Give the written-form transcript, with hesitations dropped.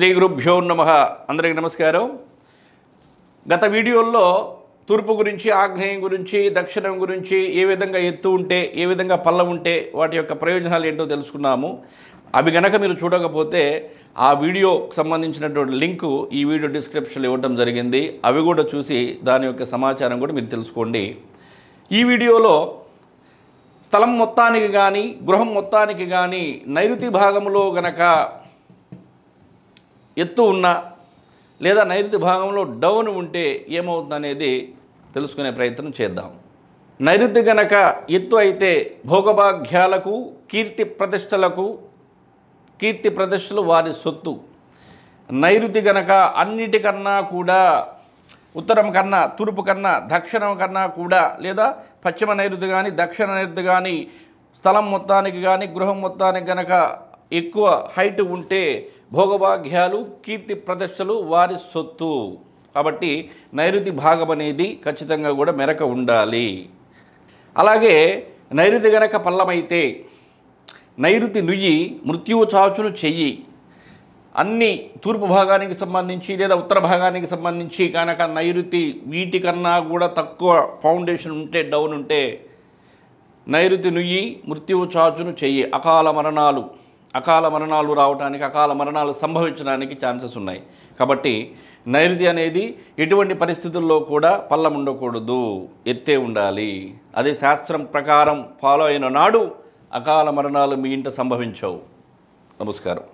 శ్రీ గురుభ్యో నమః. అందరికీ నమస్కారం. గత వీడియోల్లో తూర్పు గురించి, ఆగ్నేయం గురించి, దక్షిణం గురించి, ఏ విధంగా ఎత్తు ఉంటే, ఏ విధంగా పల్ల ఉంటే వాటి యొక్క ప్రయోజనాలు ఏంటో తెలుసుకున్నాము. అవి గనక మీరు చూడకపోతే ఆ వీడియోకి సంబంధించినటువంటి లింకు ఈ వీడియో డిస్క్రిప్షన్లో ఇవ్వడం జరిగింది. అవి కూడా చూసి దాని యొక్క సమాచారం కూడా మీరు తెలుసుకోండి. ఈ వీడియోలో స్థలం మొత్తానికి కానీ, గృహం మొత్తానికి కానీ నైరుతి భాగంలో గనక ఎత్తు ఉన్నా లేదా నైరుతి భాగంలో డౌన్ ఉంటే ఏమవుతుందనేది తెలుసుకునే ప్రయత్నం చేద్దాం. నైరుతి గనక ఎత్తు అయితే భోగభాగ్యాలకు, కీర్తి ప్రతిష్టలు వారి సొత్తు. నైరుతి గనక అన్నిటికన్నా కూడా ఉత్తరం కన్నా, తూర్పు కన్నా, దక్షిణం కన్నా కూడా లేదా పశ్చిమ నైరుతి కానీ, దక్షిణ నైరుతి కానీ స్థలం మొత్తానికి కానీ, గృహం మొత్తానికి గనక ఎక్కువ హైట్ ఉంటే భోగభాగ్యాలు, కీర్తి ప్రతిష్టలు వారి సొత్తు. కాబట్టి నైరుతి భాగం అనేది ఖచ్చితంగా కూడా మెరక ఉండాలి. అలాగే నైరుతి గనక పల్లమైతే నైరుతి నుయ్యి మృత్యువు చాచును చెయ్యి. అన్ని తూర్పు భాగానికి సంబంధించి లేదా ఉత్తర భాగానికి సంబంధించి కనుక నైరుతి వీటికన్నా కూడా తక్కువ ఫౌండేషన్ ఉంటే, డౌన్ ఉంటే నైరుతి నుయ్యి మృత్యువు చాచును చెయ్యి. అకాల మరణాలు రావడానికి, అకాల మరణాలు సంభవించడానికి ఛాన్సెస్ ఉన్నాయి. కాబట్టి నైరుతి అనేది ఎటువంటి పరిస్థితుల్లో కూడా పల్లం ఉండకూడదు, ఎత్తే ఉండాలి. అదే శాస్త్రం ప్రకారం ఫాలో అయిన నాడు అకాల మరణాలు మీ ఇంట సంభవించవు. నమస్కారం.